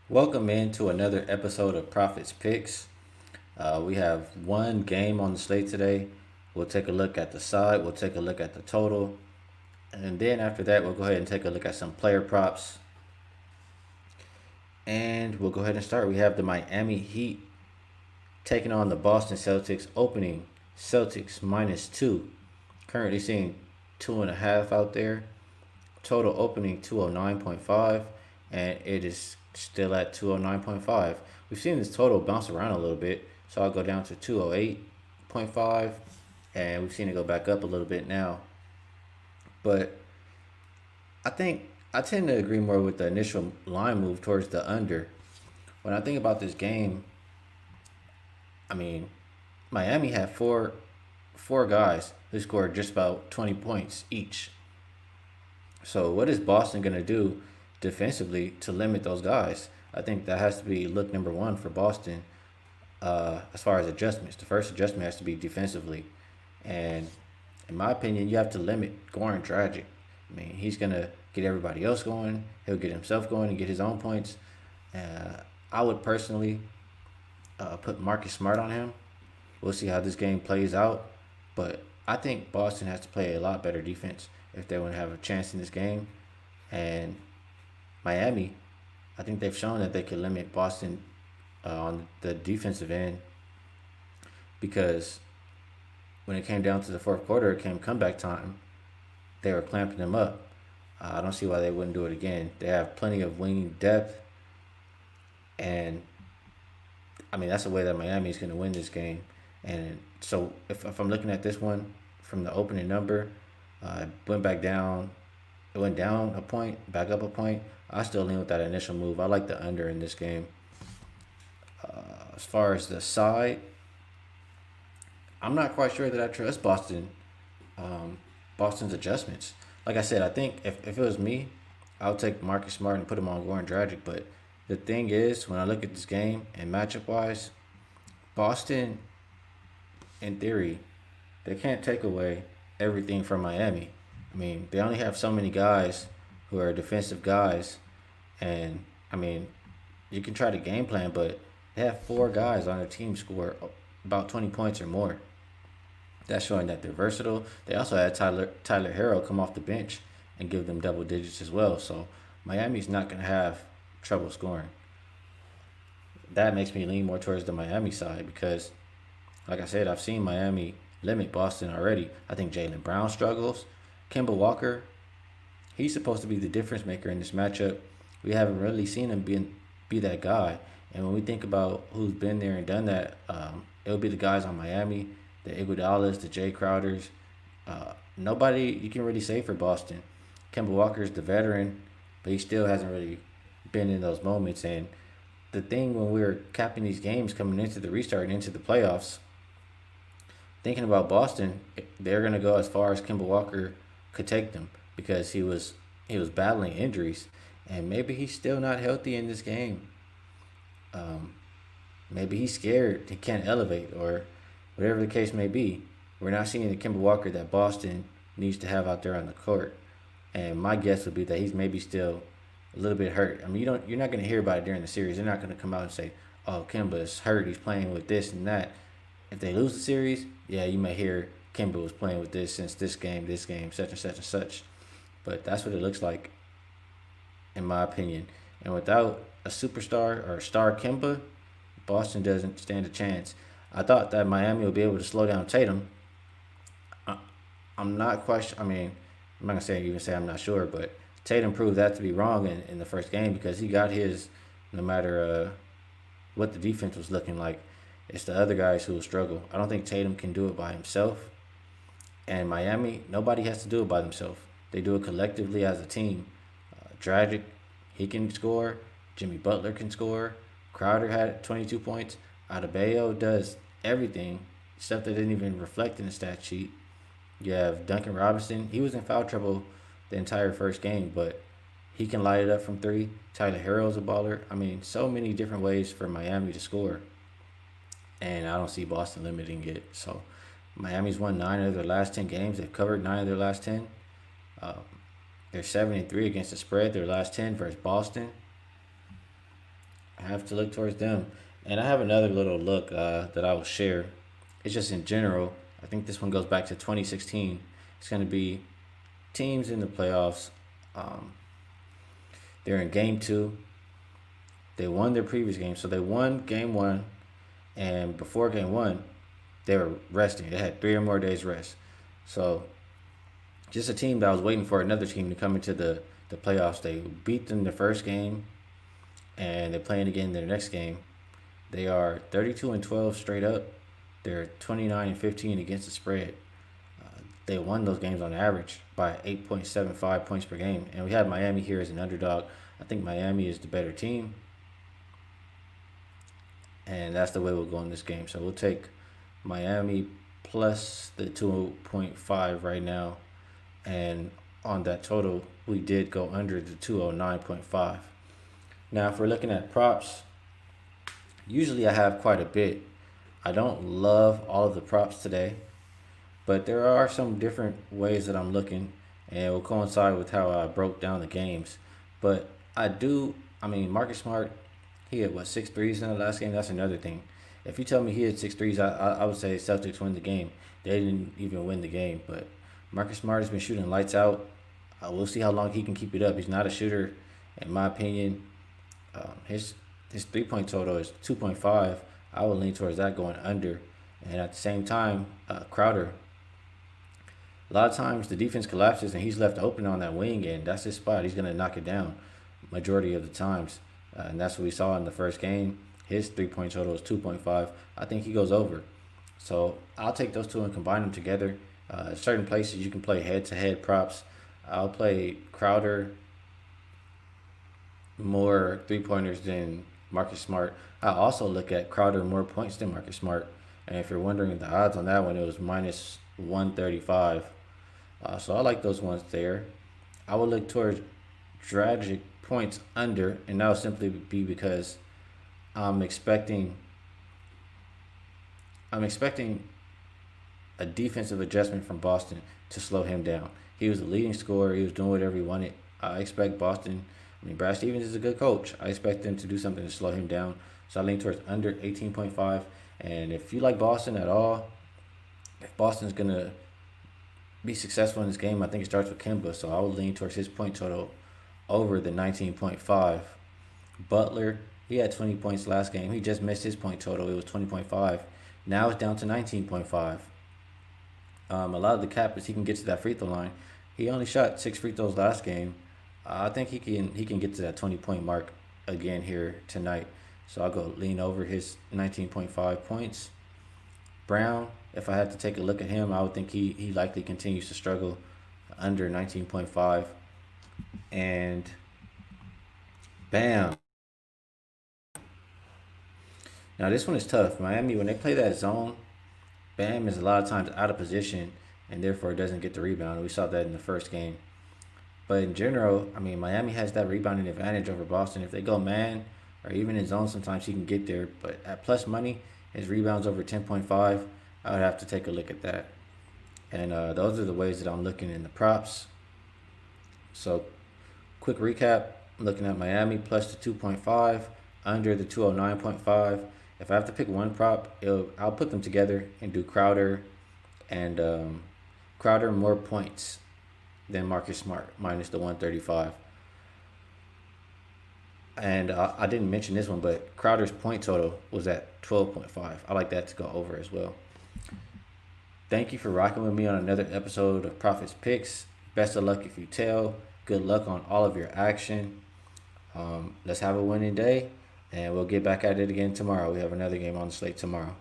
Welcome into another episode of Profits Picks. We have one game on the slate today. We'll take a look at the side, we'll take a look at the total, and then after that, we'll go ahead and take a look at some player props. And we'll go ahead and start. We have the Miami Heat taking on the Boston Celtics, opening Celtics -2. Currently seeing 2.5 out there. Total opening 209.5, and it is still at 209.5. We've seen this total bounce around a little bit, so I'll go down to 208.5, and we've seen it go back up a little bit now. But I think I tend to agree more with the initial line move towards the under. When I think about this game, I mean, Miami had four guys who scored just about 20 points each. So what is Boston going to do defensively to limit those guys? I think that has to be look number one for Boston as far as adjustments. The first adjustment has to be defensively. And in my opinion, you have to limit Goran Dragic. I mean, he's going to get everybody else going. He'll get himself going and get his own points. I would personally put Marcus Smart on him. We'll see how this game plays out. But I think Boston has to play a lot better defense if they want to have a chance in this game. And Miami, I think they've shown that they can limit Boston on the defensive end because when it came down to the fourth quarter, it came comeback time. They were clamping them up. I don't see why they wouldn't do it again. They have plenty of wing depth, and I mean that's the way that Miami is going to win this game. And so if I'm looking at this one from the opening number, it went back down. It went down a point, back up a point. I still lean with that initial move. I like the under in this game. As far as the side, I'm not quite sure that I trust Boston's adjustments. Like I said, I think if it was me, I would take Marcus Smart and put him on Goran Dragic. But the thing is, when I look at this game and matchup wise, Boston, in theory, they can't take away everything from Miami. I mean, they only have so many guys who are defensive guys, and I mean, you can try to game plan, but they have four guys on their team score about 20 points or more. That's showing that they're versatile. They also had Tyler Harrow come off the bench and give them double digits as well. So Miami's not going to have trouble scoring. That makes me lean more towards the Miami side because, like I said, I've seen Miami limit Boston already. I think Jaylen Brown struggles. Kemba Walker, he's supposed to be the difference maker in this matchup. We haven't really seen him be that guy. And when we think about who's been there and done that, it'll be the guys on Miami, the Iguodala's, the Jay Crowders. Nobody you can really say for Boston. Kemba Walker's the veteran, but he still hasn't really been in those moments. And the thing when we were capping these games coming into the restart and into the playoffs, thinking about Boston, they're gonna go as far as Kemba Walker could take them because he was battling injuries, and maybe he's still not healthy in this game. Um, Maybe he's scared he can't elevate or whatever the case may be. We're not seeing the Kemba Walker that Boston needs to have out there on the court, and my guess would be that he's maybe still a little bit hurt. I mean, you're not going to hear about it during the series. They're not going to come out and say, "Oh, Kemba is hurt. He's playing with this and that." If they lose the series, yeah, you may hear Kemba was playing with this since this game, such and such and such. But that's what it looks like, in my opinion. And without a superstar or a star Kemba, Boston doesn't stand a chance. I thought that Miami would be able to slow down Tatum. I, I'm not quite. I mean, I'm not gonna say even say I'm not sure, but Tatum proved that to be wrong in the first game because he got his no matter what the defense was looking like. It's the other guys who will struggle. I don't think Tatum can do it by himself. And Miami, nobody has to do it by themselves. They do it collectively as a team. Dragic, he can score. Jimmy Butler can score. Crowder had 22 points. Adebayo does everything, stuff that didn't even reflect in the stat sheet. You have Duncan Robinson. He was in foul trouble the entire first game, but he can light it up from three. Tyler Harrell's a baller. I mean, so many different ways for Miami to score, and I don't see Boston limiting it. So Miami's won 9 of their last 10 games. They've covered 9 of their last 10. Uh, they're 7-3 against the spread. Their last 10 versus Boston. I have to look towards them. And I have another little look that I will share. It's just in general. I think this one goes back to 2016. It's going to be teams in the playoffs. Um, they're in game two. They won their previous game. So they won game one. And before game one, they were resting. They had 3 or more days rest. So just a team that was waiting for another team to come into the playoffs. They beat them the first game, and they're playing again their next game. They are 32-12 straight up. They're 29-15 against the spread. They won those games on average by 8.75 points per game. And we have Miami here as an underdog. I think Miami is the better team, and that's the way we'll go in this game. So we'll take Miami plus the 2.5 right now. And on that total, we did go under the 209.5. Now, if we're looking at props, usually I have quite a bit. I don't love all of the props today, but there are some different ways that I'm looking, and it will coincide with how I broke down the games. But I mean, Marcus Smart, he had what, 6 threes in the last game? That's another thing. If you tell me he had 6 threes, I would say Celtics win the game. They didn't even win the game, but Marcus Smart has been shooting lights out. We'll see how long he can keep it up. He's not a shooter, in my opinion. His 3 point total is 2.5. I would lean towards that going under. And at the same time, Crowder, a lot of times the defense collapses and he's left open on that wing, and that's his spot. He's going to knock it down majority of the times. And that's what we saw in the first game. His 3 point total is 2.5. I think he goes over. So I'll take those two and combine them together. Certain places you can play head-to-head props. I'll play Crowder more 3 pointers than Marcus Smart. I also look at Crowder more points than Marcus Smart. And if you're wondering the odds on that one, it was minus 135. So I like those ones there. I would look towards Dragic points under, and that will simply be because I'm expecting I'm expecting a defensive adjustment from Boston to slow him down. He was the leading scorer. He was doing whatever he wanted. I expect Boston. I mean, Brad Stevens is a good coach. I expect them to do something to slow him down. So I lean towards under 18.5. And if you like Boston at all, if Boston's going to be successful in this game, I think it starts with Kemba. So I would lean towards his point total over the 19.5. Butler, he had 20 points last game. He just missed his point total. It was 20.5. Now it's down to 19.5. A lot of the cap is he can get to that free throw line. He only shot 6 free throws last game. I think he can get to that 20 point mark again here tonight. So I'll go lean over his 19.5 points. Brown, if I had to take a look at him, I would think he likely continues to struggle under 19.5. And bam. Now this one is tough. Miami, when they play that zone, Bam is a lot of times out of position and therefore doesn't get the rebound. We saw that in the first game. But in general, I mean, Miami has that rebounding advantage over Boston. If they go man or even in zone, sometimes he can get there. But at plus money, his rebounds over 10.5, I would have to take a look at that. And those are the ways that I'm looking in the props. So quick recap, I'm looking at Miami plus the 2.5, under the 209.5. If I have to pick one prop, I'll put them together and do Crowder and Crowder more points than Marcus Smart minus the 135. And I didn't mention this one, but Crowder's point total was at 12.5. I like that to go over as well. Thank you for rocking with me on another episode of Profits Picks. Best of luck if you tell. Good luck on all of your action. Let's have a winning day, and we'll get back at it again tomorrow. We have another game on the slate tomorrow.